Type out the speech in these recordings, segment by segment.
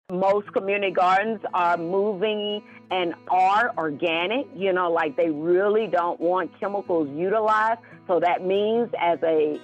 Most community gardens are moving and are organic, like they really don't want chemicals utilized. So that means as a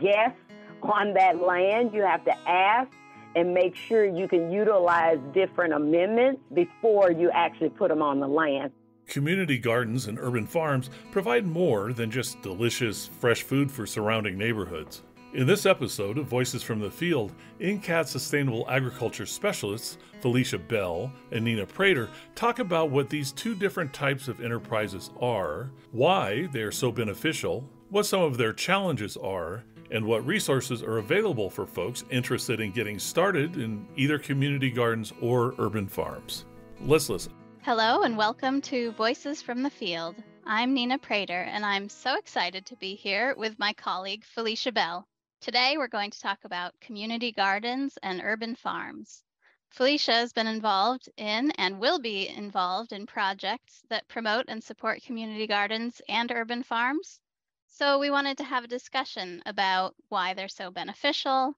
guest on that land, you have to ask and make sure you can utilize different amendments before you actually put them on the land. Community gardens and urban farms provide more than just delicious, fresh food for surrounding neighborhoods. In this episode of Voices from the Field, NCAT Sustainable Agriculture specialists Felicia Bell and Nina Prater talk about what these two different types of enterprises are, why they are so beneficial, what some of their challenges are, and what resources are available for folks interested in getting started in either community gardens or urban farms. Let's listen. Hello and welcome to Voices from the Field. I'm Nina Prater and I'm so excited to be here with my colleague Felicia Bell. Today we're going to talk about community gardens and urban farms. Felicia has been involved in and will be involved in projects that promote and support community gardens and urban farms. So we wanted to have a discussion about why they're so beneficial,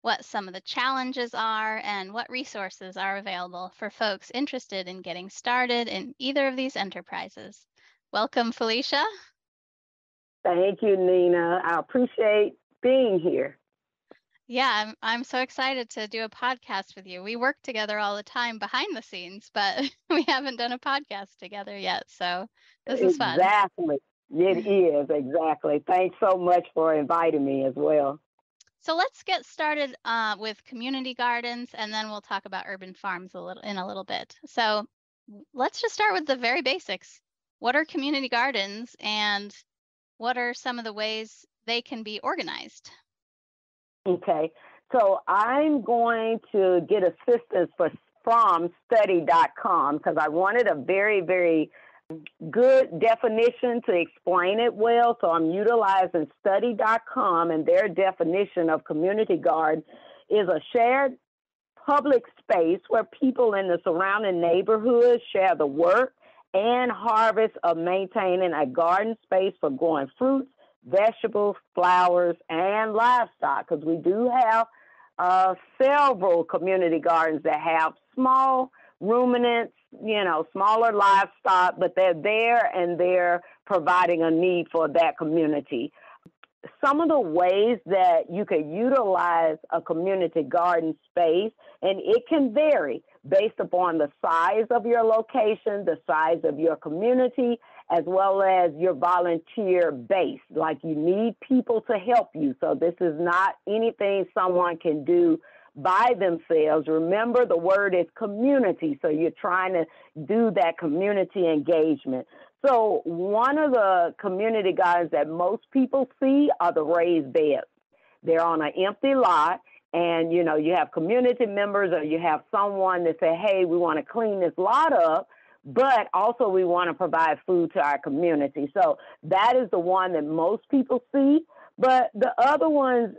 what some of the challenges are, and what resources are available for folks interested in getting started in either of these enterprises. Welcome, Felicia. Thank you, Nina. I appreciate being here. Yeah, I'm so excited to do a podcast with you. We work together all the time behind the scenes, but we haven't done a podcast together yet. So this is fun. Exactly. It is, exactly. Thanks so much for inviting me as well. So let's get started with community gardens, and then we'll talk about urban farms in a little bit. So let's just start with the very basics. What are community gardens, and what are some of the ways they can be organized? Okay, so I'm going to get assistance from study.com because I wanted a very, very good definition to explain it well. So I'm utilizing study.com, and their definition of community garden is a shared public space where people in the surrounding neighborhood share the work and harvest of maintaining a garden space for growing fruits, vegetables, flowers, and livestock, because we do have several community gardens that have small ruminants, smaller livestock, but they're there and they're providing a need for that community. Some of the ways that you can utilize a community garden space, and it can vary based upon the size of your location, the size of your community, as well as your volunteer base. Like, you need people to help you. So this is not anything someone can do by themselves. Remember, the word is community. So you're trying to do that community engagement. So one of the community gardens that most people see are the raised beds. They're on an empty lot, and, you have community members or you have someone that say, hey, we want to clean this lot up, but also we want to provide food to our community. So that is the one that most people see. But the other ones,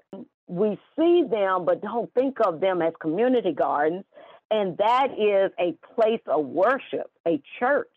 we see them but don't think of them as community gardens, and that is a place of worship, a church.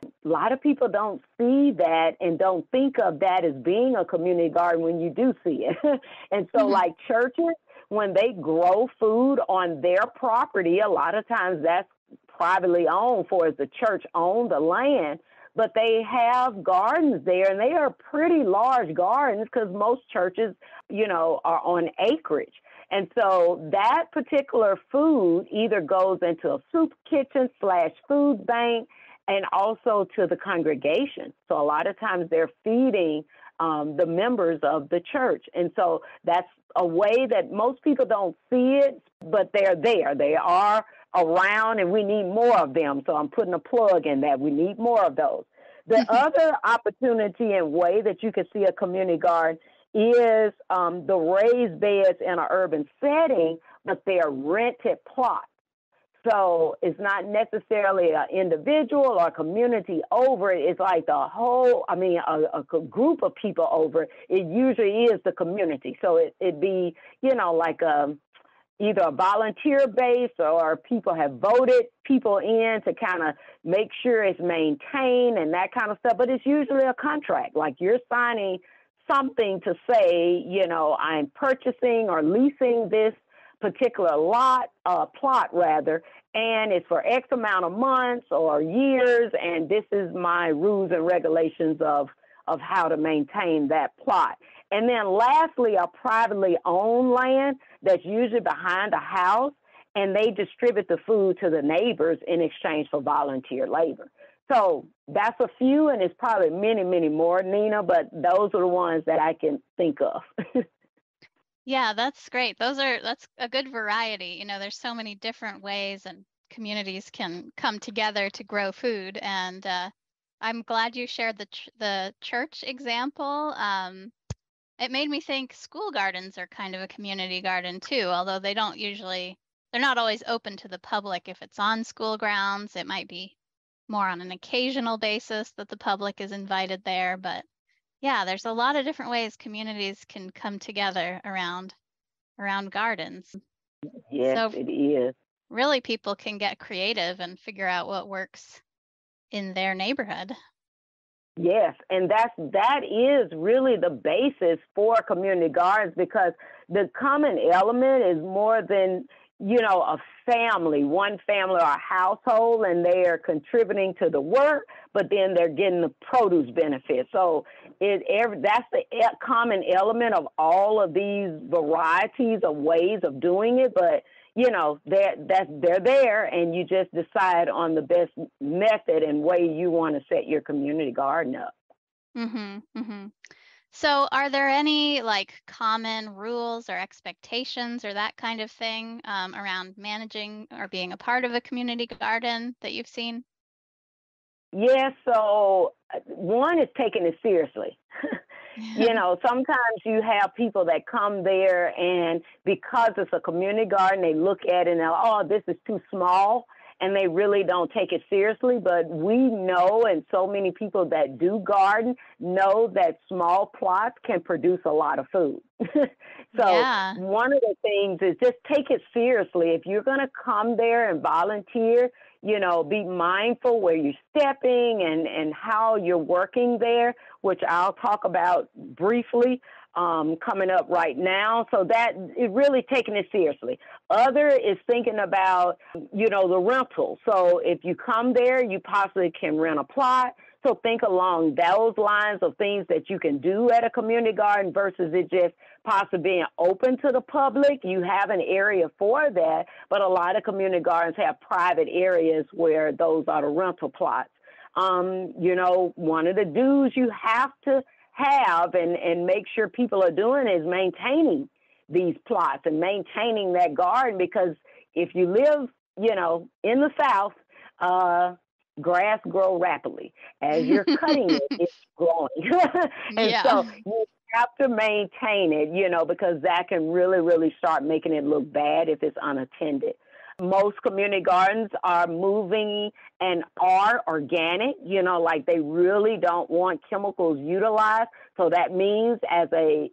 A lot of people don't see that and don't think of that as being a community garden when you do see it. And so like churches, when they grow food on their property, a lot of times that's privately owned, for as the church owned the land, but they have gardens there, and they are pretty large gardens because most churches, are on acreage. And so that particular food either goes into a soup kitchen / food bank, and also to the congregation. So a lot of times they're feeding the members of the church. And so that's a way that most people don't see it, but they're there. They are around, and we need more of them. So I'm putting a plug in that. We need more of those. The other opportunity and way that you can see a community garden is the raised beds in an urban setting, but they're rented plots. So it's not necessarily an individual or community over it. It's like the whole, a group of people over it. It usually is the community. So it'd be, like either a volunteer base, or people have voted people in to kind of make sure it's maintained and that kind of stuff. But it's usually a contract. Like, you're signing something to say, I'm purchasing or leasing this particular plot rather, and it's for X amount of months or years, and this is my rules and regulations of how to maintain that plot. And then lastly, a privately owned land that's usually behind a house, and they distribute the food to the neighbors in exchange for volunteer labor. So that's a few, and it's probably many, many more, Nina, but those are the ones that I can think of. Yeah, that's great. That's a good variety. You know, there's so many different ways and communities can come together to grow food. And I'm glad you shared the church example. It made me think school gardens are kind of a community garden too, although they're not always open to the public. If it's on school grounds, it might be more on an occasional basis that the public is invited there. But yeah, there's a lot of different ways communities can come together around gardens. Yes, So it is. really people can get creative and figure out what works in their neighborhood. Yes, and that is really the basis for community gardens, because the common element is more than, a family, one family or a household, and they are contributing to the work, but then they're getting the produce benefit. So that's the common element of all of these varieties of ways of doing it. But they're there, and you just decide on the best method and way you want to set your community garden up. Mhm. Mhm. So are there any like common rules or expectations or that kind of thing around managing or being a part of a community garden that you've seen? Yes, so one is taking it seriously. Sometimes you have people that come there, and because it's a community garden, they look at it and they're, oh, this is too small, and they really don't take it seriously. But we know, and so many people that do garden know, that small plots can produce a lot of food. So Yeah. one of the things is just take it seriously. If you're going to come there and volunteer, be mindful where you're stepping and how you're working there, which I'll talk about briefly coming up right now. So that is really taking it seriously. Other is thinking about, the rental. So if you come there, you possibly can rent a plot. So think along those lines of things that you can do at a community garden versus it just possibly being open to the public. You have an area for that, but a lot of community gardens have private areas where those are the rental plots. One of the dues you have to have and make sure people are doing is maintaining these plots and maintaining that garden, because if you live, in the South, grass grow rapidly. As you're cutting it, it's growing. And Yeah. so you have to maintain it, because that can really, really start making it look bad if it's unattended. Most community gardens are moving and are organic, like they really don't want chemicals utilized. So that means as a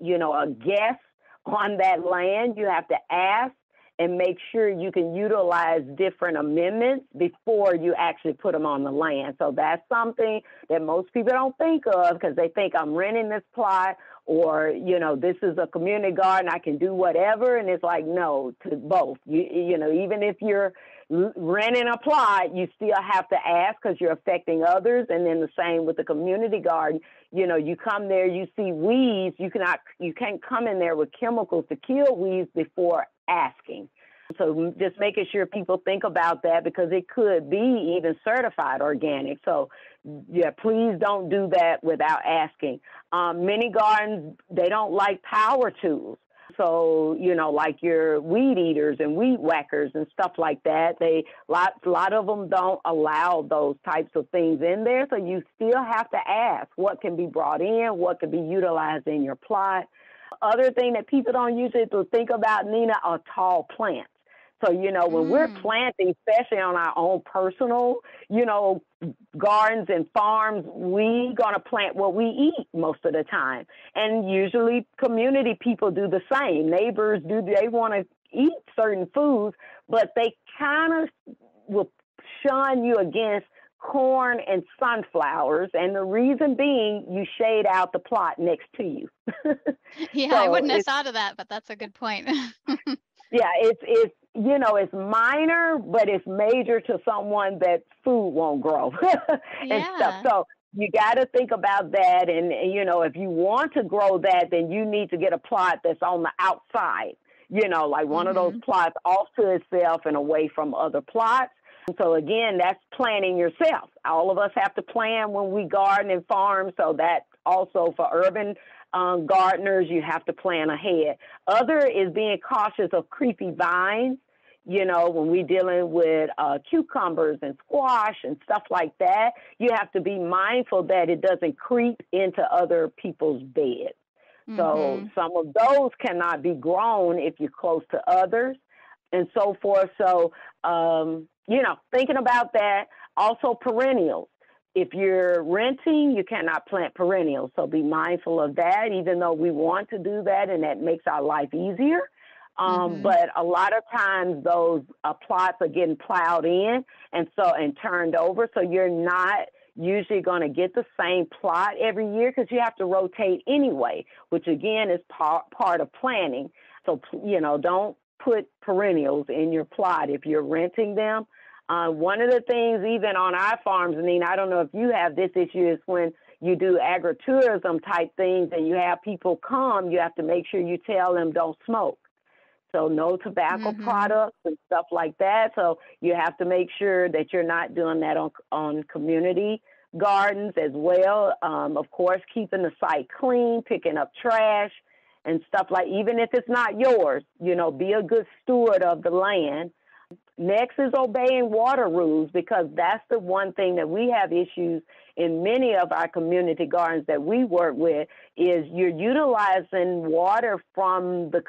guest on that land, you have to ask and make sure you can utilize different amendments before you actually put them on the land. So that's something that most people don't think of, because they think I'm renting this plot, or, this is a community garden, I can do whatever. And it's like, no, to both. Even if you're renting a plot, you still have to ask, because you're affecting others. And then the same with the community garden. You come there, you see weeds, you can't come in there with chemicals to kill weeds before asking. So just making sure people think about that, because it could be even certified organic. So yeah, please don't do that without asking. Many gardens, they don't like power tools. So, like your weed eaters and weed whackers and stuff like that, a lot of them don't allow those types of things in there. So you still have to ask what can be brought in, what can be utilized in your plot. Other thing that people don't usually think about, Nina, are tall plants. So, when we're planting, especially on our own personal, gardens and farms, we going to plant what we eat most of the time. And usually community people do the same. Neighbors they want to eat certain foods, but they kind of will shun you against corn and sunflowers. And the reason being, you shade out the plot next to you. Yeah, So I wouldn't have thought of that, but that's a good point. Yeah, it's it's minor, but it's major to someone that food won't grow and stuff. Yeah. So you got to think about that, and if you want to grow that, then you need to get a plot that's on the outside. Like one of those Mhm. plots off to itself and away from other plots. So again, that's planning yourself. All of us have to plan when we garden and farm. So that also for urban gardeners, you have to plan ahead. Other is being cautious of creepy vines. When we're dealing with cucumbers and squash and stuff like that, you have to be mindful that it doesn't creep into other people's beds. So Mhm. some of those cannot be grown if you're close to others and so forth. So, thinking about that, also perennials. If you're renting, you cannot plant perennials. So be mindful of that, even though we want to do that and that makes our life easier. Mhm. But a lot of times those plots are getting plowed in and turned over. So you're not usually going to get the same plot every year because you have to rotate anyway, which again is part of planning. So, don't put perennials in your plot if you're renting them. One of the things, even on our farms, Nina, I don't know if you have this issue, is when you do agritourism type things and you have people come, you have to make sure you tell them don't smoke. So no tobacco Mhm. products and stuff like that. So you have to make sure that you're not doing that on community gardens as well. Of course, keeping the site clean, picking up trash and stuff like, even if it's not yours, be a good steward of the land. Next is obeying water rules, because that's the one thing that we have issues in many of our community gardens that we work with, is you're utilizing water from the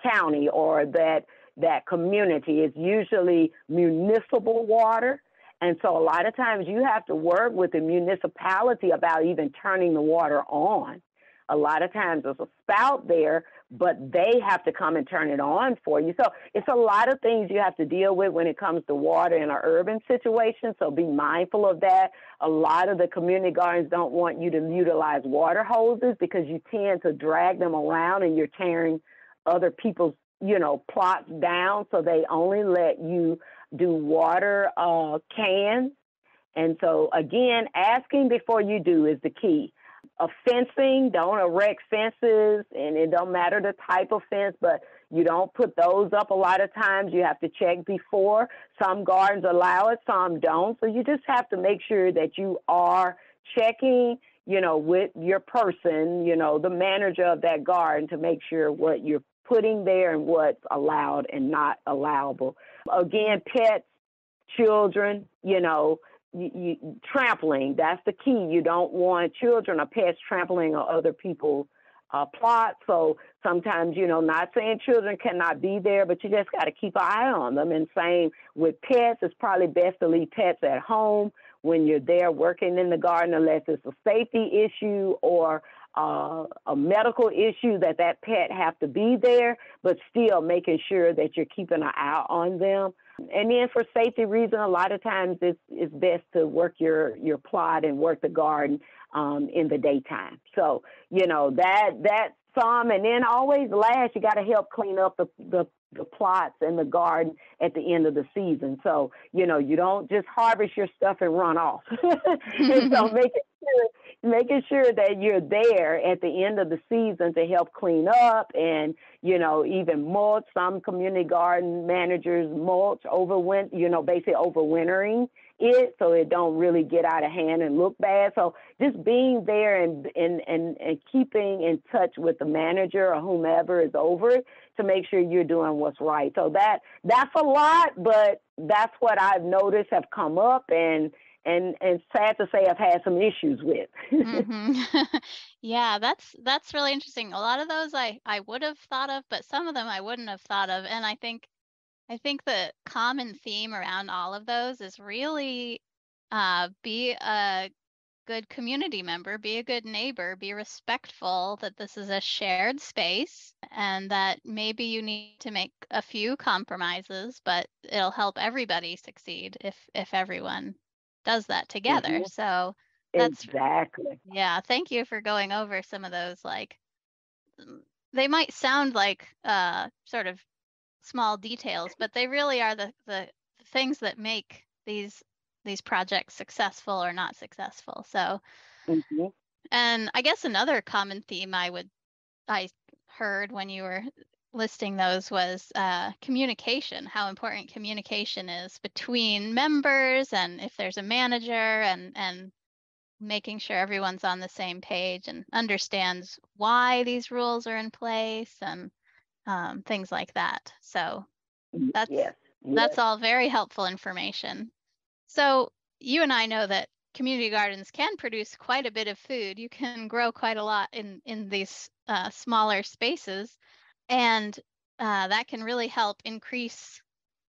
county or that community. It's usually municipal water. And so a lot of times you have to work with the municipality about even turning the water on. A lot of times there's a spout there, but they have to come and turn it on for you. So it's a lot of things you have to deal with when it comes to water in an urban situation. So be mindful of that. A lot of the community gardens don't want you to utilize water hoses because you tend to drag them around and you're tearing other people's, plots down. So they only let you do water cans. And so again, asking before you do is the key. Fencing, don't erect fences, and it don't matter the type of fence, but you don't put those up a lot of times. You have to check before. Some gardens allow it, some don't. So you just have to make sure that you are checking, with your person, the manager of that garden, to make sure what you're putting there and what's allowed and not allowable. Again, pets, children, trampling, that's the key. You don't want children or pets trampling on other people's plots. So sometimes, not saying children cannot be there, but you just got to keep an eye on them. And same with pets, it's probably best to leave pets at home when you're there working in the garden, unless it's a safety issue or a medical issue that pet have to be there, but still making sure that you're keeping an eye on them. And then for safety reasons, a lot of times it's best to work your plot and work the garden in the daytime. So, that's some. And then always last, you got to help clean up the plots and the garden at the end of the season. So, you don't just harvest your stuff and run off. And so making sure that you're there at the end of the season to help clean up and, even mulch. Some community garden managers mulch basically overwintering it so it don't really get out of hand and look bad. So just being there and keeping in touch with the manager or whomever is over it to make sure you're doing what's right. So that's a lot, but that's what I've noticed have come up and sad to say I've had some issues with. Mhm. Yeah, that's really interesting. A lot of those I would have thought of, but some of them I wouldn't have thought of. And I think the common theme around all of those is really be a good community member, be a good neighbor, be respectful that this is a shared space and that maybe you need to make a few compromises, but it'll help everybody succeed if everyone does that together. Hmm. So that's Exactly. yeah, thank you for going over some of those like they might sound like sort of small details, but they really are the things that make these projects successful or not successful. So, Mm-hmm. and I guess another common theme I heard when you were listing those was communication, how important communication is between members, and if there's a manager, and making sure everyone's on the same page and understands why these rules are in place, and things like that. So Yes. that's Yes. all very helpful information. So you and I know that community gardens can produce quite a bit of food. You can grow quite a lot in these smaller spaces, and that can really help increase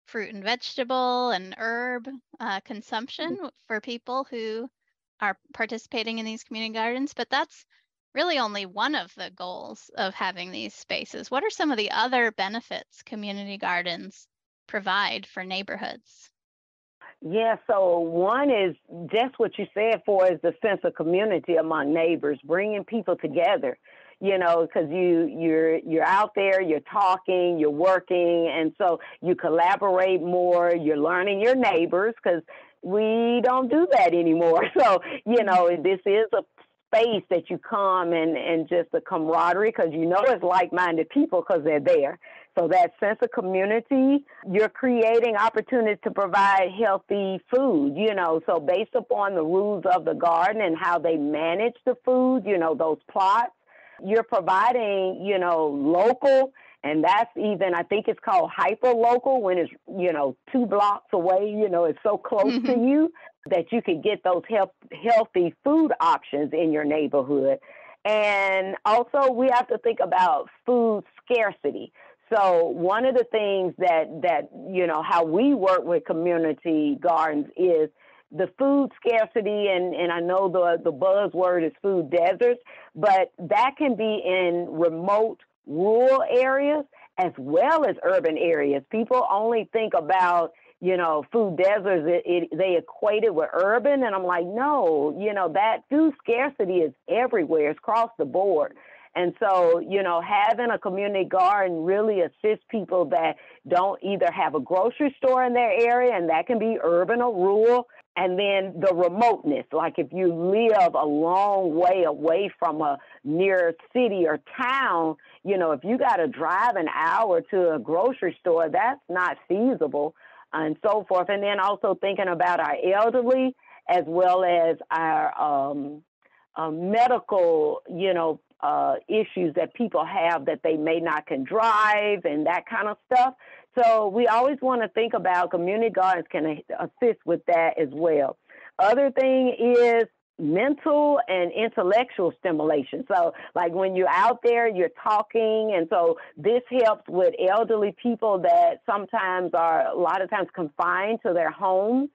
fruit and vegetable and herb consumption for people who are participating in these community gardens. But that's really only one of the goals of having these spaces. What are some of the other benefits community gardens provide for neighborhoods? Yeah, so one is just what you said for is the sense of community among neighbors, bringing people together, because you're out there, you're talking, you're working, and so you collaborate more, you're learning your neighbors, because we don't do that anymore. So, this is a space that you come and just the camaraderie, because it's like-minded people because they're there. So that sense of community, you're creating opportunities to provide healthy food, so based upon the rules of the garden and how they manage the food, those plots, you're providing, local, and that's even, I think it's called hyper local when it's, 2 blocks away, it's so close to you that you can get those healthy food options in your neighborhood. And also we have to think about food scarcity. So one of the things that how we work with community gardens is the food scarcity, and I know the buzzword is food deserts, but that can be in remote rural areas as well as urban areas. People only think about food deserts, they equate it with urban, and I'm like, no, that food scarcity is everywhere. It's across the board. And so, having a community garden really assists people that don't either have a grocery store in their area, and that can be urban or rural, and then the remoteness, like if you live a long way away from a near city or town, if you got to drive an hour to a grocery store, that's not feasible, and so forth. And then also thinking about our elderly as well as our medical, issues that people have that they may not can drive and that kind of stuff. So we always want to think about community gardens can assist with that as well. Other thing is mental and intellectual stimulation. So like when you're out there, you're talking. And so this helps with elderly people that sometimes are a lot of times confined to their homes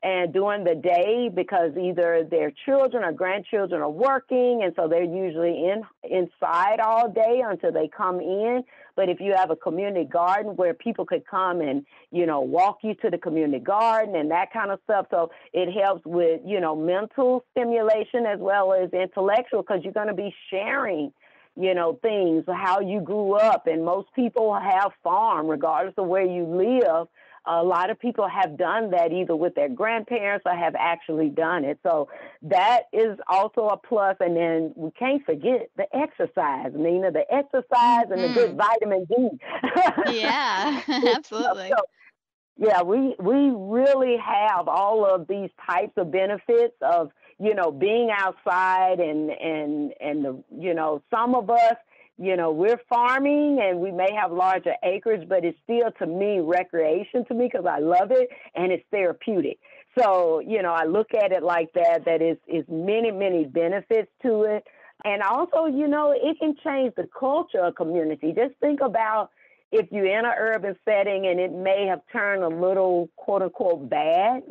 and during the day because either their children or grandchildren are working, and so they're usually inside all day until they come in. But if you have a community garden where people could come and, walk you to the community garden and that kind of stuff, so it helps with, mental stimulation as well as intellectual, because you're going to be sharing things, how you grew up. And most people have farm, regardless of where you live. A lot of people have done that either with their grandparents or have actually done it. So that is also a plus. And then we can't forget the exercise, Nina, the exercise and the good vitamin D. Yeah, absolutely. So, yeah, we really have all of these types of benefits of, being outside and the, some of us, we're farming and we may have larger acreage, but it's still, to me, recreation to me because I love it and it's therapeutic. So, I look at it like that is many, many benefits to it. And also, it can change the culture of community. Just think about if you're in an urban setting and it may have turned a little, quote unquote, bad,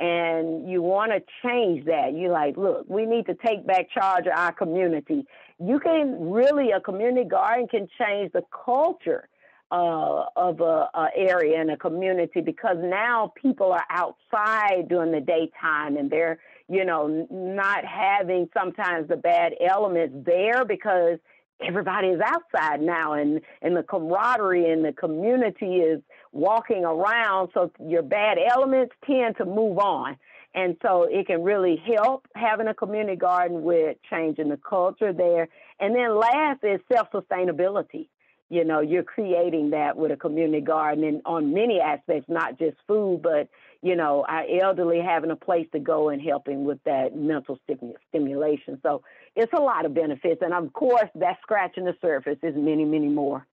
and you want to change that. You're like, look, we need to take back charge of our community. You can really, a community garden can change the culture of a area and a community, because now people are outside during the daytime and they're, not having sometimes the bad elements there because everybody is outside now, and the camaraderie in the community is walking around. So your bad elements tend to move on. And so it can really help having a community garden with changing the culture there. And then last is self-sustainability. You're creating that with a community garden and on many aspects, not just food, but, our elderly having a place to go and helping with that mental stimulation. So it's a lot of benefits. And of course, that's scratching the surface. There's many, many more.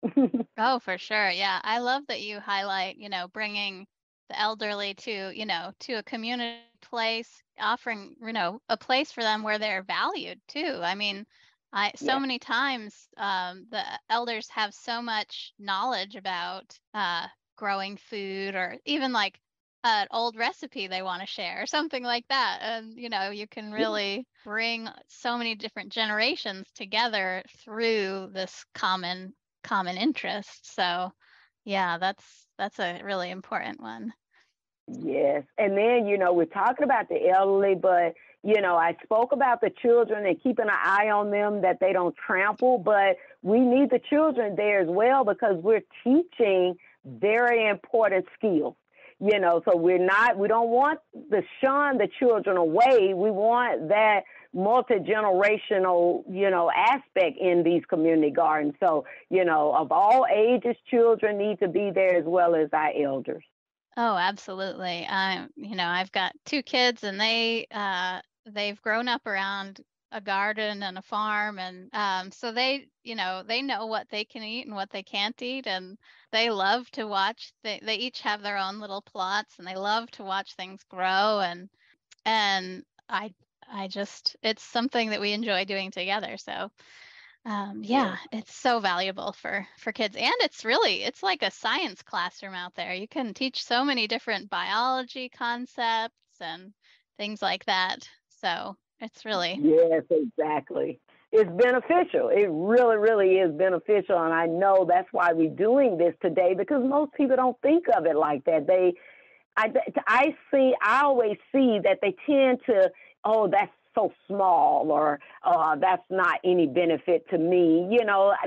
Oh, for sure. Yeah. I love that you highlight, bringing the elderly to a community place, offering, a place for them where they're valued too. I mean, so Yeah. many times the elders have so much knowledge about growing food, or even like an old recipe they want to share or something like that. And, you can really bring so many different generations together through this common interest. So yeah, that's a really important one. Yes. And then, we're talking about the elderly, but, I spoke about the children and keeping an eye on them that they don't trample, but we need the children there as well because we're teaching very important skills. So we don't want to shun the children away. We want that multi-generational, aspect in these community gardens. So, of all ages, children need to be there as well as our elders. Oh, absolutely. I've got two kids, and they've grown up around a garden and a farm, and so they know what they can eat and what they can't eat, and they love to watch. They each have their own little plots, and they love to watch things grow, and I just it's something that we enjoy doing together. So yeah, it's so valuable for kids, and it's like a science classroom out there. You can teach so many different biology concepts and things like that. So it's really Yes, exactly. It's beneficial. It really, really is beneficial, and I know that's why we're doing this today because most people don't think of it like that. I always see that they tend to, oh, that's so small, or that's not any benefit to me.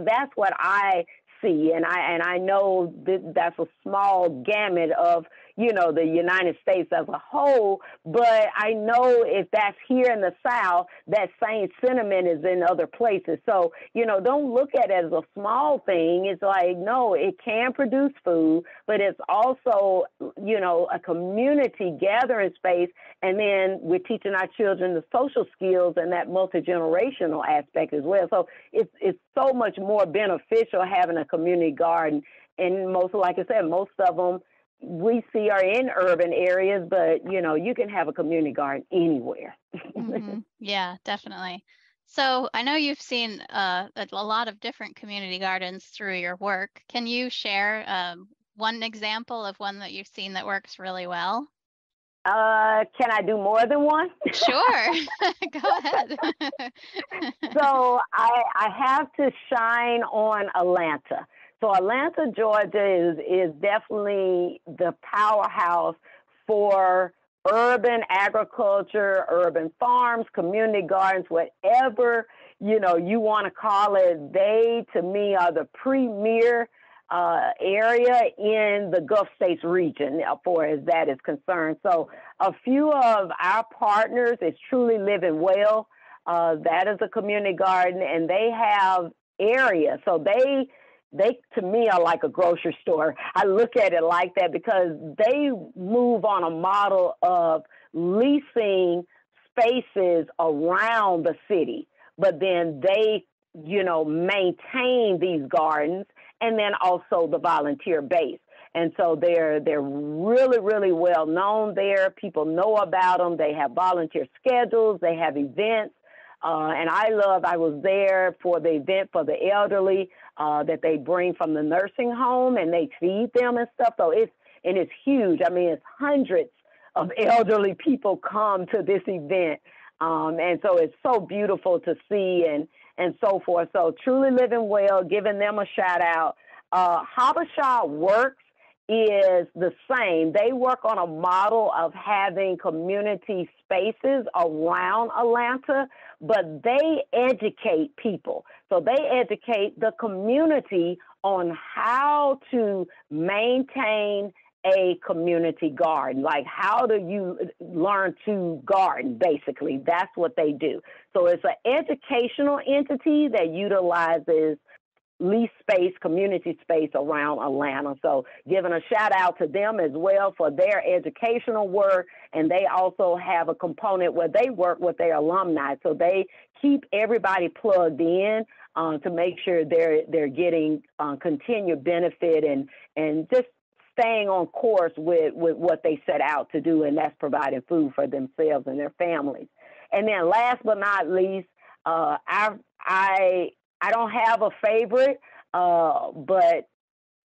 That's what I see, and I know that's a small gamut of the United States as a whole. But I know if that's here in the South, that same sentiment is in other places. So don't look at it as a small thing. It's like, no, it can produce food, but it's also a community gathering space. And then we're teaching our children the social skills and that multi-generational aspect as well. So it's so much more beneficial having a community garden. And like I said, most of them we see are in urban areas, but you can have a community garden anywhere. Mm-hmm. Yeah, definitely. So I know you've seen a lot of different community gardens through your work. Can you share one example of one that you've seen that works really well? Can I do more than one? Sure. Go ahead. So I have to shine on Atlanta. So Atlanta, Georgia is definitely the powerhouse for urban agriculture, urban farms, community gardens, whatever, you want to call it. They, to me, are the premier area in the Gulf States region, for as that is concerned. So a few of our partners is Truly Living Well. That is a community garden, and they have areas. So they to me are like a grocery store. I look at it like that because they move on a model of leasing spaces around the city, but then they, maintain these gardens and then also the volunteer base. And so they're really, really well known there. People know about them. They have volunteer schedules. They have events. And I was there for the event for the elderly that they bring from the nursing home, and they feed them and stuff. So it's huge. I mean, it's hundreds of elderly people come to this event. And so it's so beautiful to see and so forth. So Truly Living Well, giving them a shout out. Habasha Works is the same. They work on a model of having community spaces around Atlanta, but they educate people. So they educate the community on how to maintain a community garden. Like, how do you learn to garden, basically? That's what they do. So it's an educational entity that utilizes lease space, community space around Atlanta. So giving a shout out to them as well for their educational work. And they also have a component where they work with their alumni. So they keep everybody plugged in to make sure they're getting continued benefit and just staying on course with what they set out to do, and that's providing food for themselves and their families. And then last but not least, I don't have a favorite, but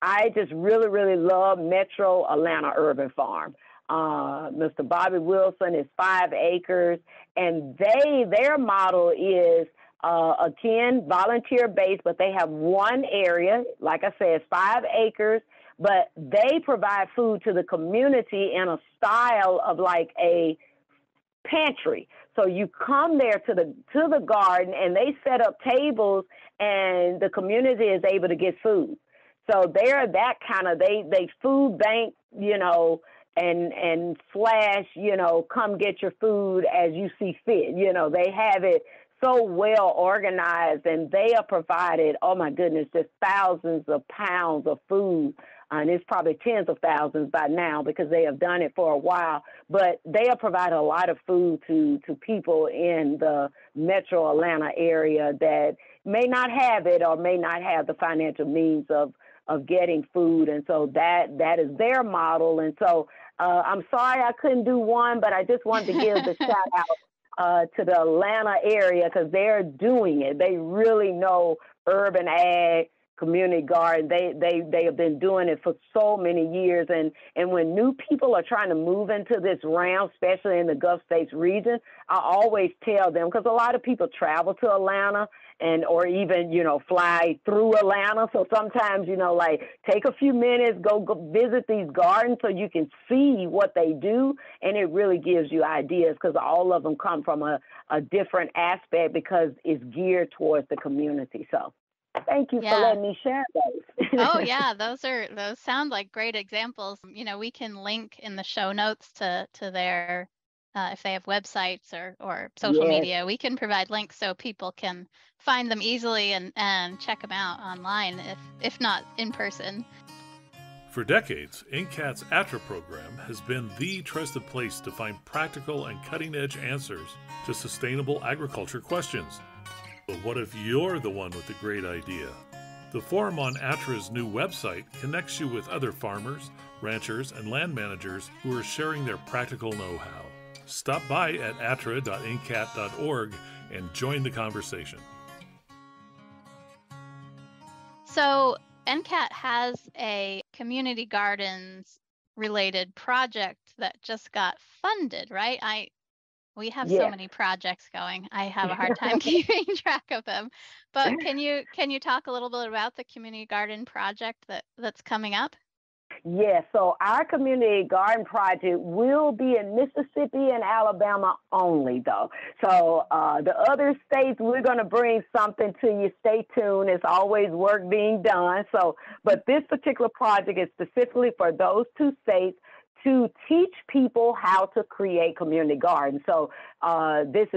I just really, really love Metro Atlanta Urban Farm. Mr. Bobby Wilson is 5 acres, and their model is, again, volunteer-based, but they have one area, like I said, 5 acres, but they provide food to the community in a style of like a pantry. So you come there to the garden, and they set up tables, and the community is able to get food. So they're that kind of, they food bank, and slash, come get your food as you see fit. They have it so well organized, and they are provided, oh my goodness, just thousands of pounds of food. And it's probably tens of thousands by now because they have done it for a while. But they have provided a lot of food to people in the Metro Atlanta area that may not have it or may not have the financial means of getting food. And so that is their model. And so I'm sorry I couldn't do one, but I just wanted to give the shout out to the Atlanta area because they're doing it. They really know urban ag, community garden. They have been doing it for so many years. And when new people are trying to move into this realm, especially in the Gulf States region, I always tell them, because a lot of people travel to Atlanta or even, fly through Atlanta. So sometimes, like take a few minutes, go visit these gardens so you can see what they do. And it really gives you ideas because all of them come from a different aspect because it's geared towards the community. So thank you for letting me share those. Oh yeah, those sound like great examples. We can link in the show notes to their if they have websites or social media, we can provide links so people can find them easily and check them out online if not in person. For decades, NCAT's ATTRA program has been the trusted place to find practical and cutting-edge answers to sustainable agriculture questions. But what if you're the one with the great idea? The forum on ATTRA's new website connects you with other farmers, ranchers, and land managers who are sharing their practical know-how. Stop by at attra.ncat.org and join the conversation. So NCAT has a community gardens related project that just got funded, right? We have so many projects going. I have a hard time keeping track of them. But can you talk a little bit about the community garden project that's coming up? Yes, so our community garden project will be in Mississippi and Alabama only, though. So the other states, we're going to bring something to you. Stay tuned. It's always work being done. But this particular project is specifically for those 2 states to teach people how to create community gardens. So this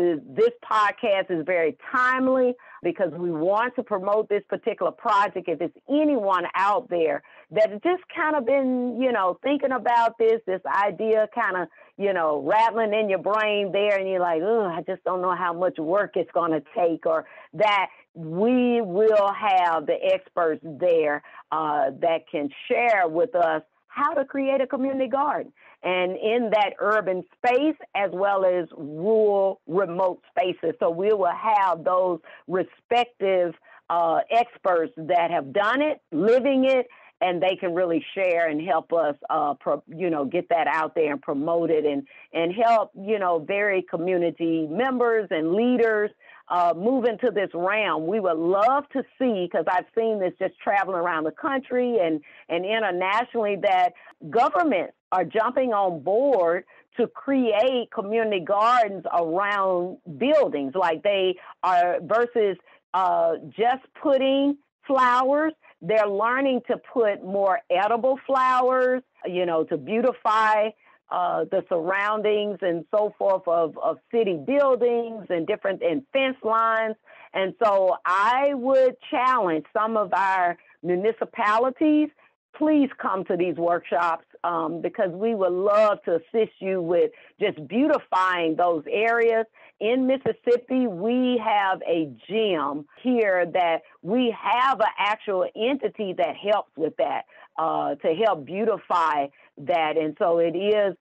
podcast is very timely because we want to promote this particular project. If it's anyone out there that has just kind of been, thinking about this idea kind of, rattling in your brain there, and you're like, oh, I just don't know how much work it's going to take, or that we will have the experts there that can share with us how to create a community garden, and in that urban space as well as rural, remote spaces. So we will have those respective experts that have done it, living it, and they can really share and help us, get that out there and promote it and help, varied community members and leaders move into this realm. We would love to see, because I've seen this just traveling around the country and internationally, that governments are jumping on board to create community gardens around buildings, like they are, versus just putting flowers. They're learning to put more edible flowers, to beautify the surroundings and so forth of city buildings and fence lines. And so I would challenge some of our municipalities, please come to these workshops, because we would love to assist you with just beautifying those areas. In Mississippi, we have a gym here that we have an actual entity that helps with that, to help beautify that. And so it is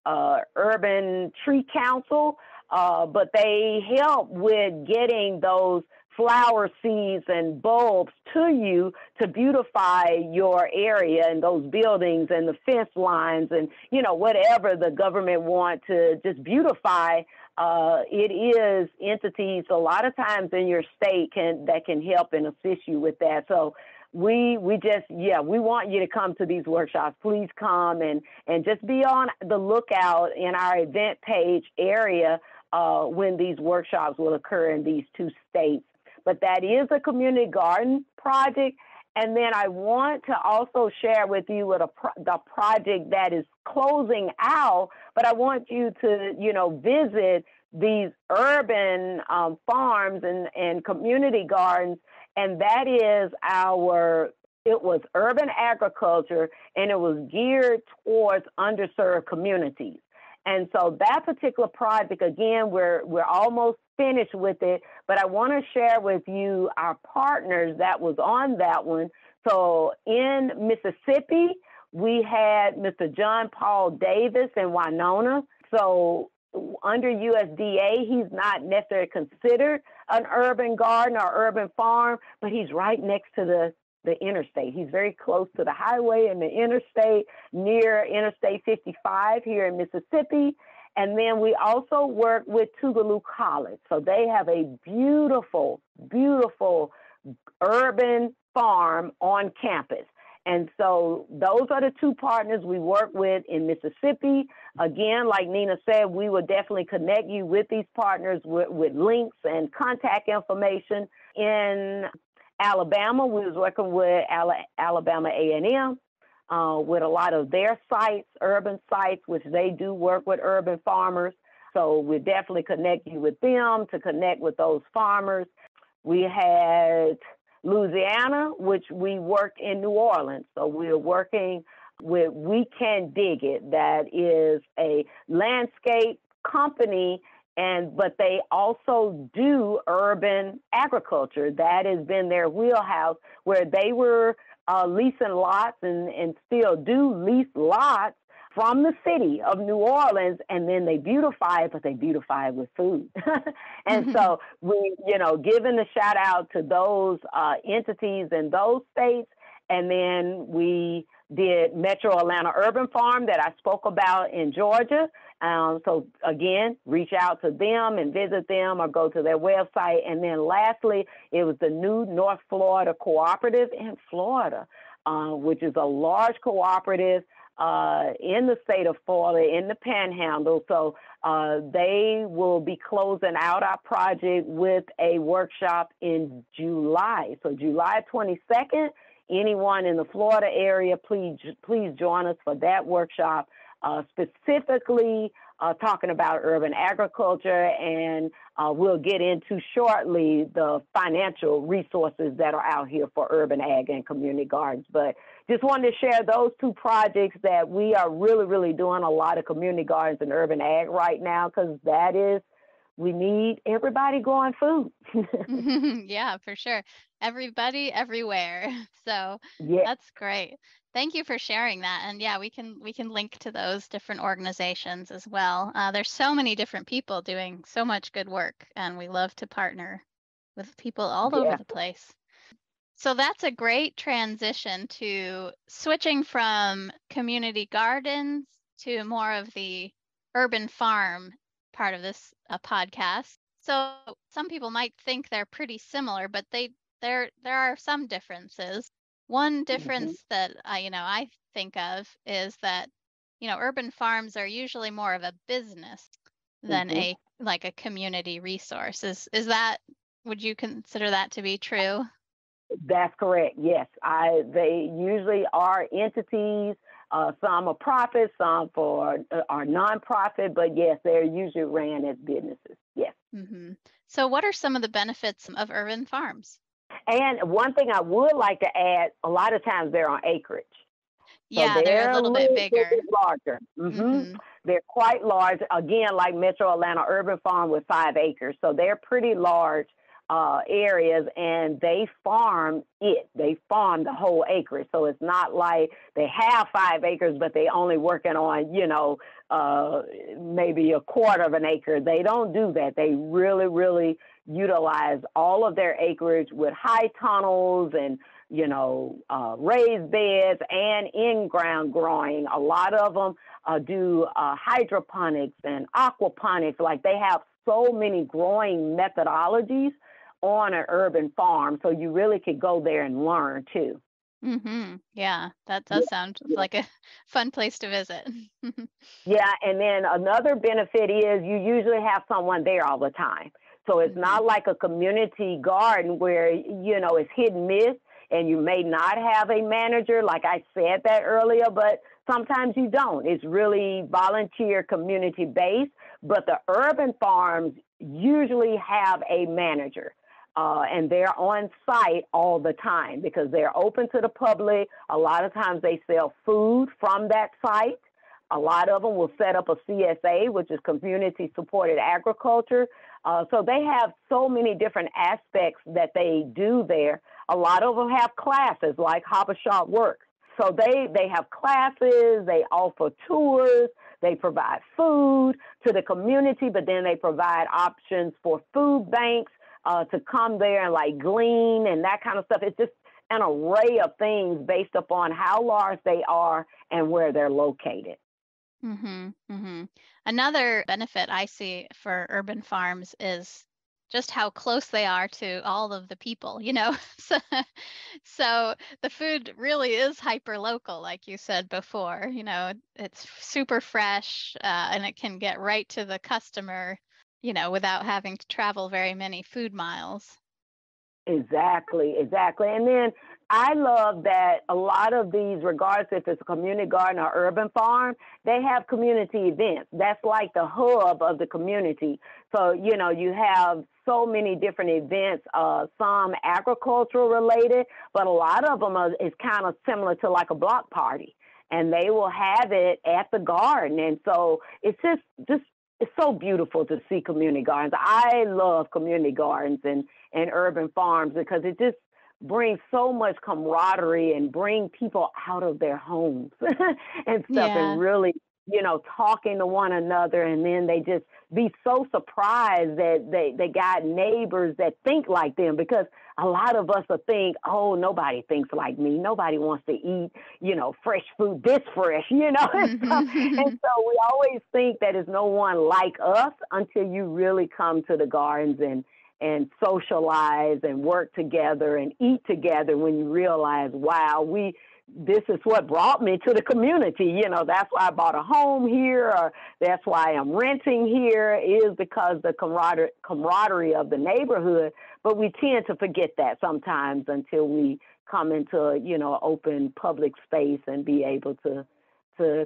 Urban Tree Council, but they help with getting those flower seeds and bulbs to you to beautify your area and those buildings and the fence lines and, whatever the government want to just beautify. It is entities a lot of times in your state that can help and assist you with that. So we want you to come to these workshops. Please come and just be on the lookout in our event page area when these workshops will occur in these two states. But that is a community garden project. And then I want to also share with you the project that is closing out, but I want you to, visit these urban farms and community gardens. And that is it was urban agriculture, and it was geared towards underserved communities. And so that particular project, again, we're almost finished with it, but I want to share with you our partners that was on that one. So in Mississippi, we had Mr. John Paul Davis in Winona. So under USDA, he's not necessarily considered an urban garden or urban farm, but he's right next to the interstate. He's very close to the highway and the interstate, near Interstate 55 here in Mississippi. And then we also work with Tougaloo College. So they have a beautiful, beautiful urban farm on campus. And so those are the two partners we work with in Mississippi. Again, like Nina said, we will definitely connect you with these partners with links and contact information. In Alabama, we was working with Alabama A&M with a lot of their sites, urban sites, which they do work with urban farmers. So we definitely connect you with them to connect with those farmers. We had Louisiana, which we worked in New Orleans. So we're working with We Can Dig It. That is a landscape company, but they also do urban agriculture. That has been their wheelhouse, where they were leasing lots and still do lease lots from the city of New Orleans, and then they beautify it, but they beautify it with food. And so we, giving a shout out to those entities in those states. And then we did Metro Atlanta Urban Farm that I spoke about in Georgia. So again, reach out to them and visit them or go to their website. And then lastly, it was the new North Florida Cooperative in Florida, which is a large cooperative in the state of Florida, in the Panhandle. So they will be closing out our project with a workshop in July. So July 22nd, anyone in the Florida area, please join us for that workshop, specifically talking about urban agriculture, and we'll get into shortly the financial resources that are out here for urban ag and community gardens. But just wanted to share those two projects that we are really, really doing a lot of community gardens and urban ag right now, because we need everybody growing food. Yeah, for sure. Everybody, everywhere. So Yeah. that's great. Thank you for sharing that. And yeah, we can link to those different organizations as well. There's so many different people doing so much good work, and we love to partner with people all over the place. So that's a great transition to switching from community gardens to more of the urban farm part of this podcast. So some people might think they're pretty similar, but there are some differences. One Hmm. difference that I think of is that, urban farms are usually more of a business than Hmm. a like a community resource. Is that would you consider that to be true? That's correct. Yes, they usually are entities. Some are profit, some are nonprofit, but yes, they're usually ran as businesses. Yes. So what are some of the benefits of urban farms? And one thing I would like to add, a lot of times they're on acreage. So Yeah, they're a they're a little bit little bigger. bit larger. Mhm. They're quite large. Again, like Metro Atlanta Urban Farm with 5 acres. So they're pretty large areas, and they farm it. They farm the whole acreage. So it's not like they have 5 acres, but they only working on, maybe a quarter of an acre. They don't do that. They really, really utilize all of their acreage with high tunnels and raised beds and in-ground growing. A lot of them do hydroponics and aquaponics. Like they have so many growing methodologies on an urban farm, so you really could go there and learn too. Yeah, that Yeah, does sound yeah. like a fun place to visit. Yeah, and then another benefit is you usually have someone there all the time. So it's Mhm. not like a community garden where, it's hit and miss and you may not have a manager, like I said that earlier, but sometimes you don't. It's really volunteer community based, but the urban farms usually have a manager. And they're on site all the time because they're open to the public. A lot of times they sell food from that site. A lot of them will set up a CSA, which is community supported agriculture. So they have so many different aspects that they do there. A lot of them have classes like Habashot Works. So they have classes, they offer tours, they provide food to the community, but then they provide options for food banks to come there and like glean and that kind of stuff. It's just an array of things based upon how large they are and where they're located. Another benefit I see for urban farms is just how close they are to all of the people. So, so the food really is hyper local, like you said before. It's super fresh, and it can get right to the customer, without having to travel very many food miles. Exactly, exactly. And then I love that a lot of these, regardless if it's a community garden or urban farm, they have community events. That's like the hub of the community. So, you have so many different events, some agricultural related, but a lot of them is kind of similar to like a block party. And they will have it at the garden. And so it's just it's so beautiful to see community gardens. I love community gardens and urban farms because it just brings so much camaraderie and bring people out of their homes and stuff and Yeah. really talking to one another, and then they just be so surprised that they got neighbors that think like them, because a lot of us will think, oh, nobody thinks like me, nobody wants to eat fresh food this fresh and stuff. And Mhm. so we always think that there's no one like us until you really come to the gardens and socialize and work together and eat together, when you realize, wow, this is what brought me to the community. That's why I bought a home here, or that's why I'm renting here, is because the camaraderie of the neighborhood. But we tend to forget that sometimes until we come into, open public space and be able to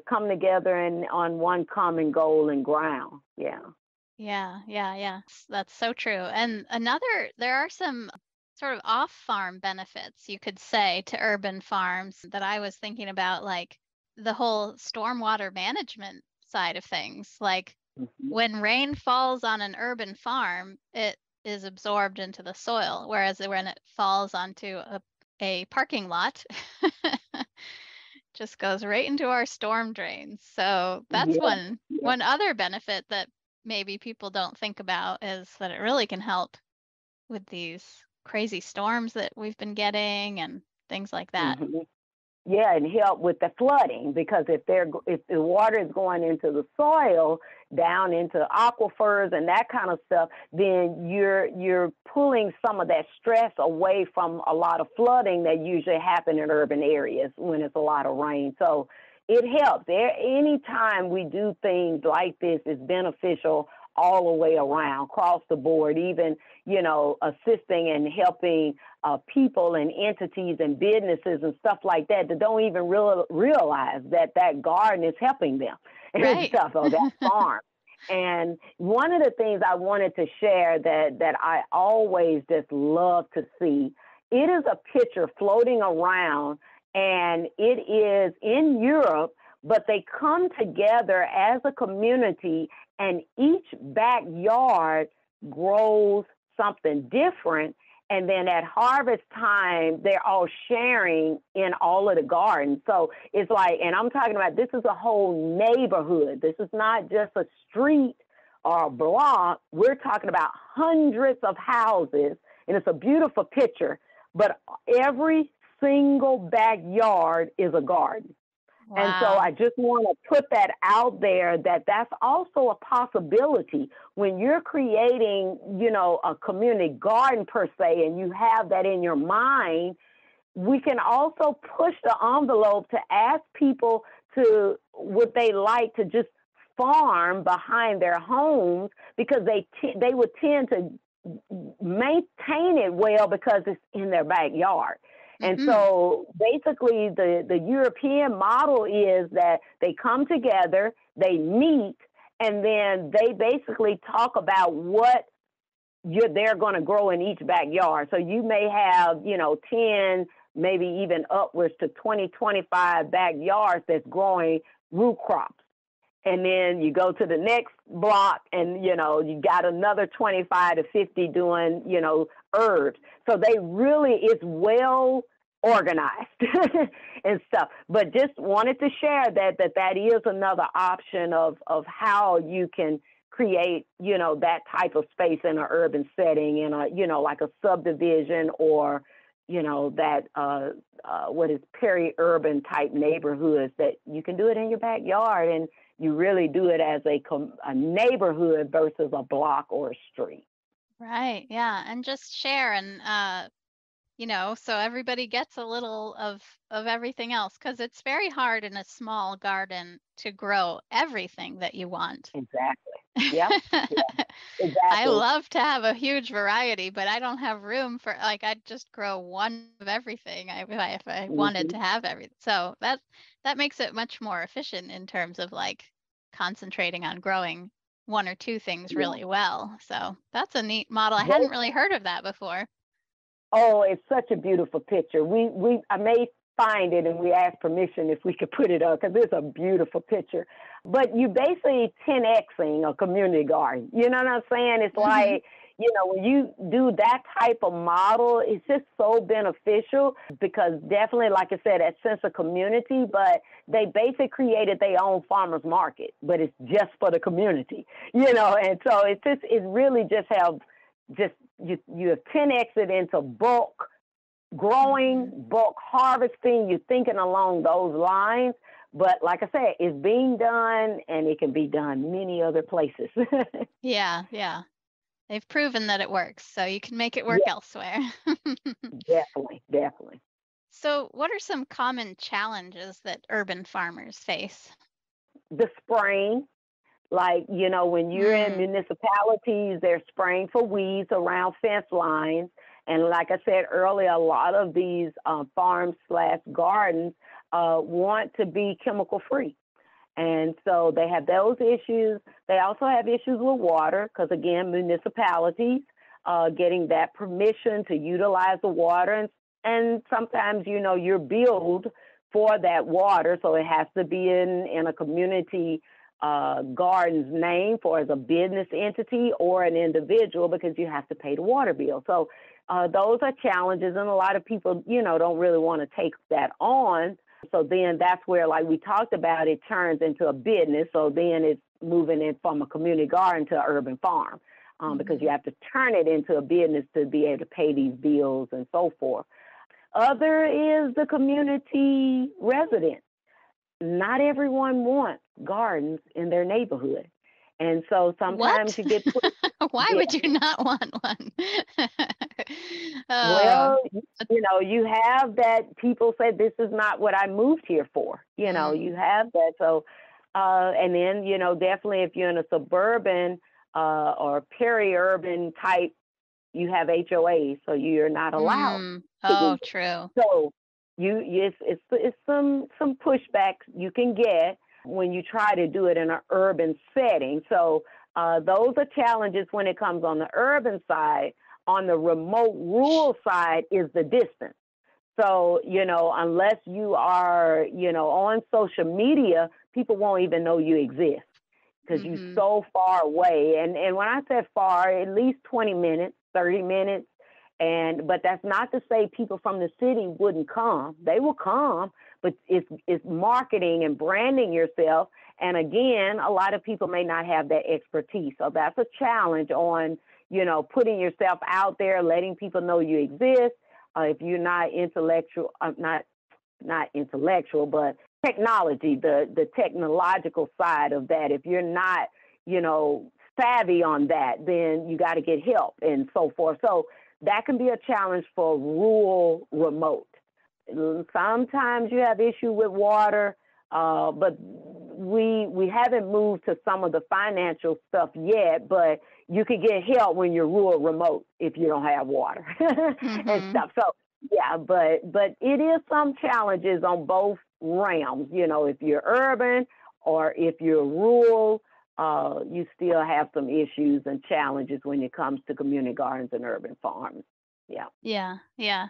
come together and on one common goal and ground. Yeah. Yeah, yeah, yeah. That's so true. And there are some sort of off-farm benefits, you could say, to urban farms that I was thinking about, like the whole stormwater management side of things. Like Hmm. when rain falls on an urban farm, it is absorbed into the soil, whereas when it falls onto a parking lot, just goes right into our storm drains. So that's Yeah. one Yeah. one other benefit that maybe people don't think about, is that it really can help with these crazy storms that we've been getting and things like that. Hmm. Yeah, and help with the flooding, because if the water is going into the soil, down into aquifers and that kind of stuff, then you're pulling some of that stress away from a lot of flooding that usually happen in urban areas when it's a lot of rain. So it helps. Anytime we do things like this, is beneficial all the way around, across the board, even, assisting and helping people and entities and businesses and stuff like that don't even realize that garden is helping them and stuff, or that farm. And one of the things I wanted to share that I always just love to see, it is a picture floating around, and it is in Europe, but they come together as a community, and each backyard grows something different. And then at harvest time, they're all sharing in all of the gardens. So it's like, and I'm talking about, this is a whole neighborhood. This is not just a street or a block. We're talking about hundreds of houses, and it's a beautiful picture. But every single backyard is a garden. Wow. And so I just want to put that out there, that's also a possibility when you're creating, a community garden per se, and you have that in your mind. We can also push the envelope to ask people to, would they like to just farm behind their homes, because they would tend to maintain it well because it's in their backyard. And so basically the European model is that they come together, they meet, and then they basically talk about what they're going to grow in each backyard. So you may have, 10, maybe even upwards to 20, 25 backyards that's growing root crops. And then you go to the next block and, you got another 25 to 50 doing, herbs. So it's well organized and stuff. But just wanted to share that is another option of how you can create, that type of space in an urban setting, in a, like a subdivision, or, what is peri-urban type neighborhoods, that you can do it in your backyard, and you really do it as a neighborhood versus a block or a street. Right. Yeah. And just share, and, so everybody gets a little of everything else, because it's very hard in a small garden to grow everything that you want. Exactly. Yeah. Exactly. I love to have a huge variety, but I don't have room for, I'd just grow one of everything if I wanted to have everything. So that makes it much more efficient in terms of concentrating on growing one or two things really well. So that's a neat model. I hadn't really heard of that before. Oh, it's such a beautiful picture. I may find it, and we asked permission if we could put it up, because it's a beautiful picture. But you basically 10Xing a community garden. You know what I'm saying? It's like, when you do that type of model, it's just so beneficial, because definitely, like I said, that sense of community, but they basically created their own farmers market, but it's just for the community, and so it really just you have 10X it into bulk growing, bulk harvesting. You're thinking along those lines. But like I said, it's being done, and it can be done many other places. Yeah. They've proven that it works, so you can make it work elsewhere. Definitely. So what are some common challenges that urban farmers face? The spraying. When you're in municipalities, they're spraying for weeds around fence lines. And like I said earlier, a lot of these farms/gardens want to be chemical free. And so they have those issues. They also have issues with water, because, again, municipalities getting that permission to utilize the water. And sometimes, you're billed for that water, so it has to be in a community garden's name for as a business entity or an individual, because you have to pay the water bill. So those are challenges, and a lot of people, don't really want to take that on. So then that's where, like we talked about, it turns into a business. So then it's moving it from a community garden to an urban farm, because you have to turn it into a business to be able to pay these bills and so forth. other is the community resident. Not everyone wants gardens in their neighborhood. And so sometimes What? you get put, Why yeah, would you not want one? Oh, well, you have that people say this is not what I moved here for. You mm, have that. So, and then, definitely if you're in a suburban or peri-urban type, you have HOAs, so you're not allowed to do oh, it. true. So it's some pushback you can get when you try to do it in an urban setting. So those are challenges when it comes on the urban side. On the remote rural side is the distance. So, unless you are, on social media, people won't even know you exist because you're Mm-hmm. so far away. And when I said far, at least 20 minutes, 30 minutes. But that's not to say people from the city wouldn't come. They will come, but it's marketing and branding yourself. And again, a lot of people may not have that expertise. So that's a challenge on, putting yourself out there, letting people know you exist. If you're not intellectual, not intellectual, but technology, the technological side of that. If you're not, savvy on that, then you got to get help and so forth. So that can be a challenge for rural remote. Sometimes you have issue with water, but we haven't moved to some of the financial stuff yet, but you can get help when you're rural remote if you don't have water and Mm-hmm. stuff. So yeah, but it is some challenges on both realms. If you're urban or if you're rural, you still have some issues and challenges when it comes to community gardens and urban farms. Yeah. Yeah, yeah.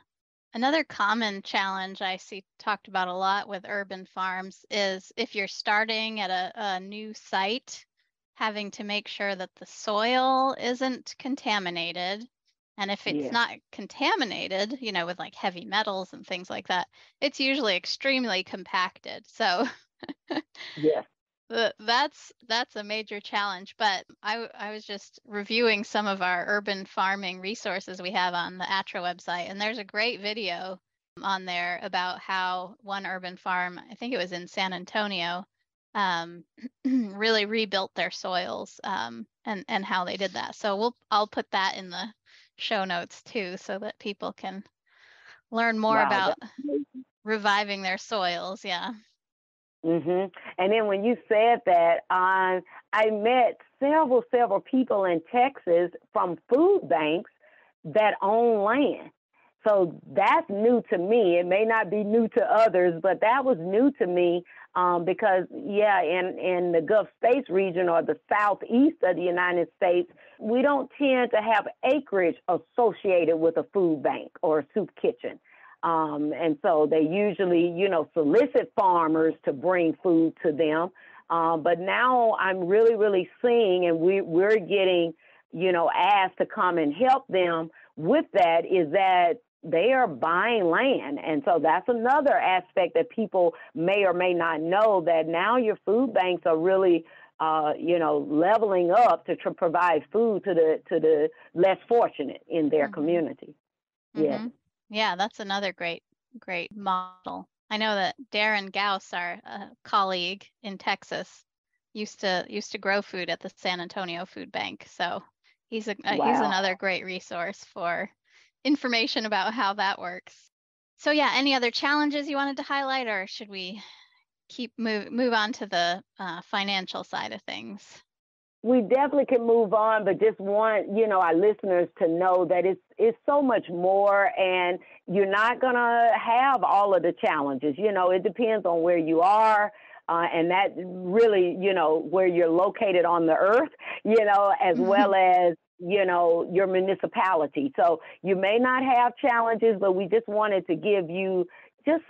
Another common challenge I see talked about a lot with urban farms is if you're starting at a new site, having to make sure that the soil isn't contaminated. And if it's Yeah. not contaminated, with like heavy metals and things like that, it's usually extremely compacted. So Yes. that's a major challenge. But I was just reviewing some of our urban farming resources we have on the ATTRA website, and there's a great video on there about how one urban farm, I think it was in San Antonio, really rebuilt their soils, and how they did that. So I'll put that in the show notes too, so that people can learn more Wow. about reviving their soils. Yeah. And then when you said that, I met several people in Texas from food banks that own land. So that's new to me. It may not be new to others, but that was new to me because, yeah, in the Gulf States region or the southeast of the United States, we don't tend to have acreage associated with a food bank or a soup kitchen. And so they usually, solicit farmers to bring food to them. But now I'm really seeing, and we're getting, asked to come and help them with that, is that they are buying land. And so that's another aspect that people may or may not know, that now your food banks are really, leveling up to provide food to the less fortunate in their Mm-hmm. community. Yes. Mm-hmm. Yeah, that's another great model. I know that Darren Gauss, our colleague in Texas, used to grow food at the San Antonio Food Bank. So he's Wow. another great resource for information about how that works. So yeah, any other challenges you wanted to highlight, or should we move on to the financial side of things? We definitely can move on, but just want, our listeners to know that it's so much more, and you're not going to have all of the challenges. It depends on where you are, and that really, where you're located on the earth, as well as, your municipality. So you may not have challenges, but we just wanted to give you just,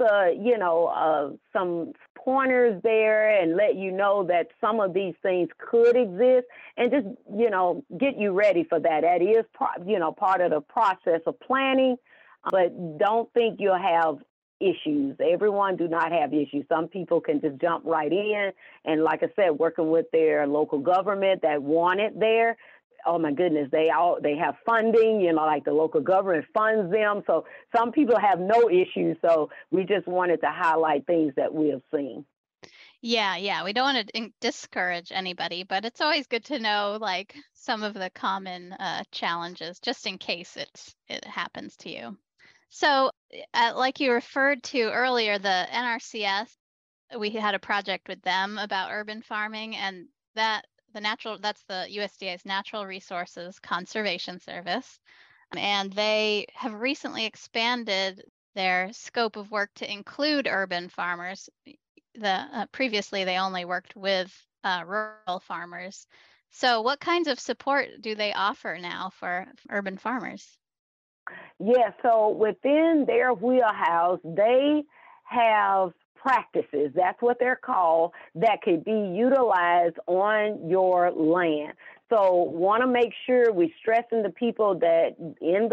some pointers there and let you know that some of these things could exist, and just, get you ready for that. That is, part of the process of planning, but don't think you'll have issues. Everyone do not have issues. Some people can just jump right in. And like I said, working with their local government that want it there, oh my goodness, they have funding, like the local government funds them. So some people have no issues. So we just wanted to highlight things that we have seen. Yeah. We don't want to discourage anybody, but it's always good to know like some of the common challenges, just in case it happens to you. So, like you referred to earlier, the NRCS, we had a project with them about urban farming, and that's the USDA's Natural Resources Conservation Service. And they have recently expanded their scope of work to include urban farmers. Previously, they only worked with rural farmers. So what kinds of support do they offer now for urban farmers? Yeah, so within their wheelhouse, they have practices, that's what they're called, that could be utilized on your land. So want to make sure we stressing to people that in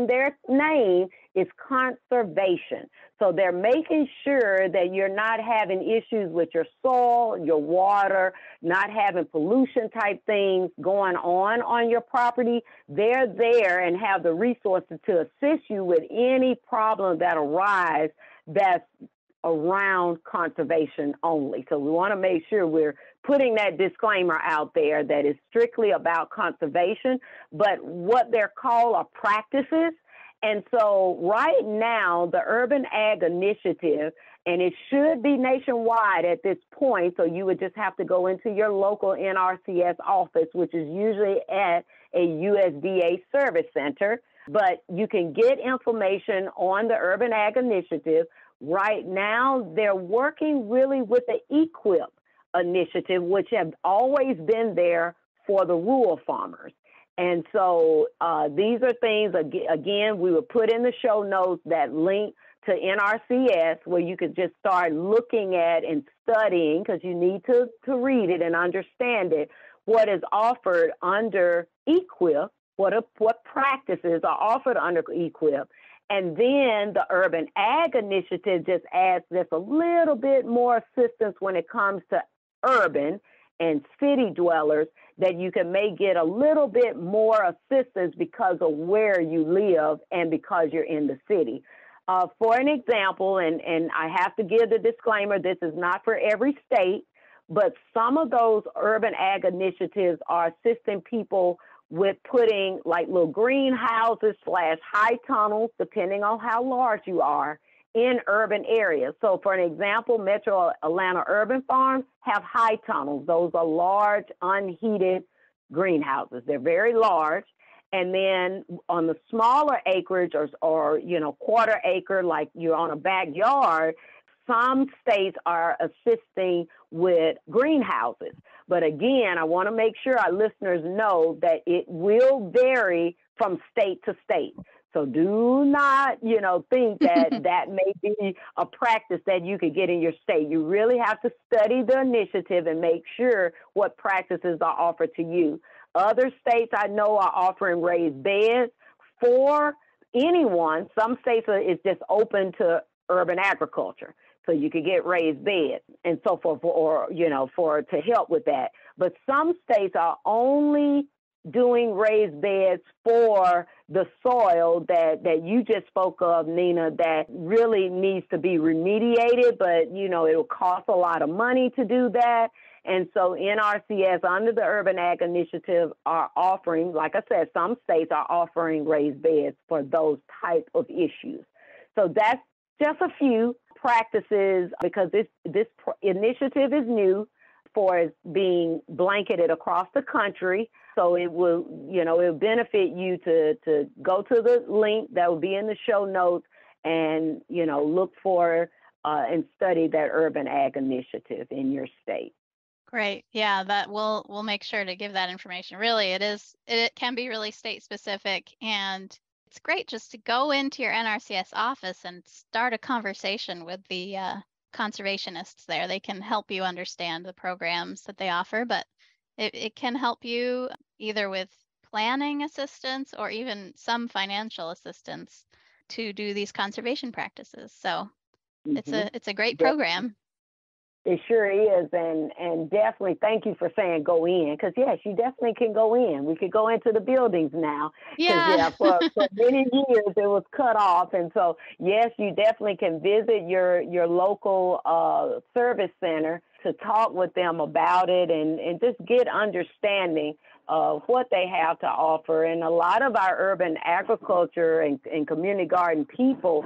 their name is conservation. So they're making sure that you're not having issues with your soil, your water, not having pollution type things going on your property. They're there and have the resources to assist you with any problem that arise that's around conservation only. So we want to make sure we're putting that disclaimer out there that is strictly about conservation, but what they're called are practices. And so right now, the Urban Ag Initiative, and it should be nationwide at this point, so you would just have to go into your local NRCS office, which is usually at a USDA service center, but you can get information on the Urban Ag Initiative. Right now, they're working really with the EQIP initiative, which have always been there for the rural farmers. And so these are things, again, we will put in the show notes that link to NRCS where you could just start looking at and studying, because you need to read it and understand it, what is offered under EQIP, what practices are offered under EQIP. And then the Urban Ag Initiative just adds just a little bit more assistance when it comes to urban and city dwellers, that you may get a little bit more assistance because of where you live and because you're in the city. For an example, and I have to give the disclaimer, this is not for every state, but some of those urban ag initiatives are assisting people with putting like little greenhouses / high tunnels, depending on how large you are, in urban areas. So for an example, Metro Atlanta urban farms have high tunnels. Those are large, unheated greenhouses. They're very large. And then on the smaller acreage or quarter acre, like you're on a backyard, some states are assisting with greenhouses. But again, I want to make sure our listeners know that it will vary from state to state. So do not, think that that may be a practice that you could get in your state. You really have to study the initiative and make sure what practices are offered to you. Other states I know are offering raised beds for anyone. Some states is just open to urban agriculture. So you could get raised beds and so forth, to help with that. But some states are only doing raised beds for the soil that you just spoke of, Nina, that really needs to be remediated, but, it will cost a lot of money to do that. And so NRCS, under the Urban Ag Initiative, are offering, like I said, some states are offering raised beds for those type of issues. So that's just a few practices, because this initiative is new for being blanketed across the country. So it will, it'll benefit you to go to the link that will be in the show notes and, look for and study that Urban Ag Initiative in your state. Great. Yeah, that we'll make sure to give that information. Really, it can be really state specific, and it's great just to go into your NRCS office and start a conversation with the conservationists there. They can help you understand the programs that they offer, but it can help you either with planning assistance or even some financial assistance to do these conservation practices. So it's a great program. It sure is, and definitely thank you for saying go in, because yes, you definitely can go in. We could go into the buildings now, because Yeah. for many years it was cut off, and so yes, you definitely can visit your local service center to talk with them about it and just get understanding of what they have to offer. And a lot of our urban agriculture and community garden people,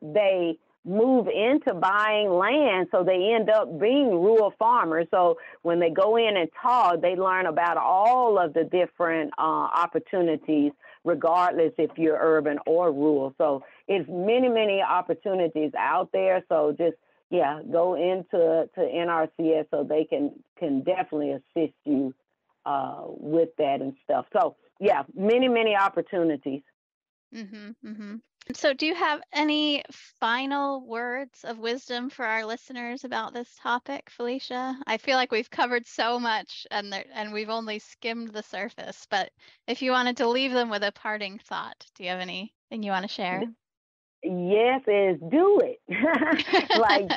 they move into buying land, so they end up being rural farmers. So when they go in and talk, they learn about all of the different opportunities, regardless if you're urban or rural. So it's many opportunities out there. So just go into NRCS so they can definitely assist you with that and stuff. So many opportunities. So do you have any final words of wisdom for our listeners about this topic, Felicia? I feel like we've covered so much and we've only skimmed the surface, but if you wanted to leave them with a parting thought, do you have anything you want to share? Yes, is do it. Like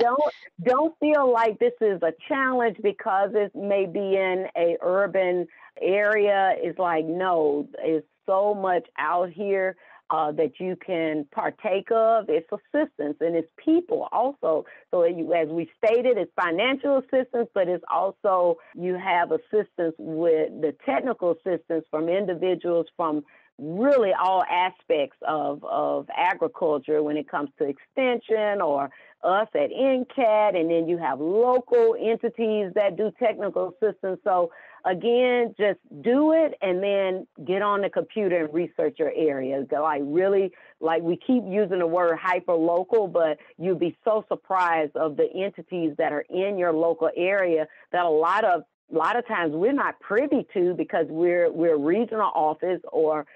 don't feel like this is a challenge because it may be in a urban area. It's like, no, it's so much out here that you can partake of. It's assistance and it's people also. So as we stated, it's financial assistance, but it's also you have assistance with the technical assistance from individuals from really all aspects of agriculture when it comes to extension or us at NCAT, and then you have local entities that do technical assistance. So again, just do it and then get on the computer and research your area. Like we keep using the word hyper local, but you'd be so surprised of the entities that are in your local area that a lot of times we're not privy to because we're a regional office or,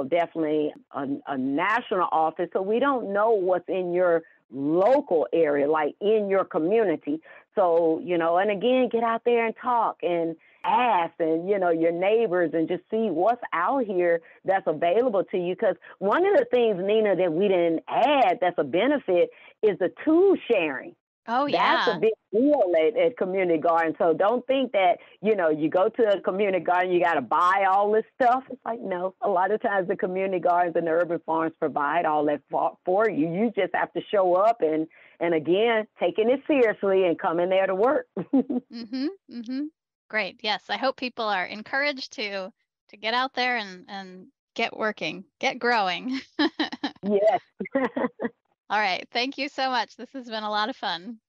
definitely a national office. So we don't know what's in your local area, like in your community. So, and again, get out there and talk and ask and, your neighbors and just see what's out here that's available to you. Because one of the things, Nina, that we didn't add that's a benefit is the tool sharing. Oh, yeah. That's a big deal at community garden. So don't think that, you go to a community garden, you got to buy all this stuff. It's like, no, a lot of times the community gardens and the urban farms provide all that for you. You just have to show up and again, taking it seriously and coming there to work. Great. Yes. I hope people are encouraged to get out there and get working, get growing. Yes. All right. Thank you so much. This has been a lot of fun.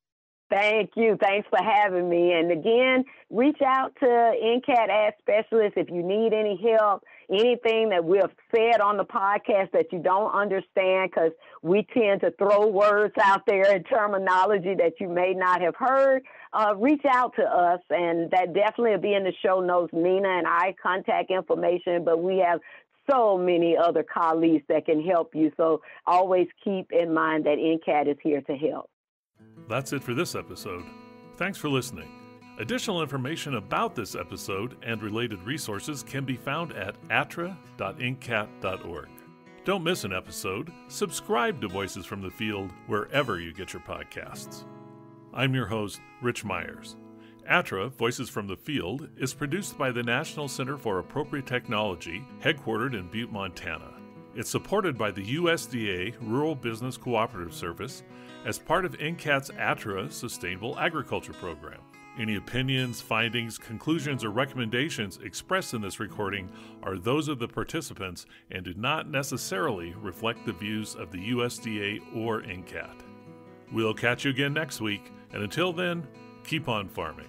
Thank you. Thanks for having me. And again, reach out to NCAT Ag Specialists if you need any help, anything that we have said on the podcast that you don't understand, because we tend to throw words out there and terminology that you may not have heard. Reach out to us, and that definitely will be in the show notes, Nina and I contact information, but we have so many other colleagues that can help you. So always keep in mind that NCAT is here to help. That's it for this episode. Thanks for listening. Additional information about this episode and related resources can be found at attra.ncat.org. Don't miss an episode. Subscribe to Voices from the Field wherever you get your podcasts. I'm your host, Rich Myers. ATTRA, Voices from the Field, is produced by the National Center for Appropriate Technology, headquartered in Butte, Montana. It's supported by the USDA Rural Business Cooperative Service as part of NCAT's ATTRA Sustainable Agriculture program. Any opinions, findings, conclusions, or recommendations expressed in this recording are those of the participants and do not necessarily reflect the views of the USDA or NCAT. We'll catch you again next week, and until then, keep on farming.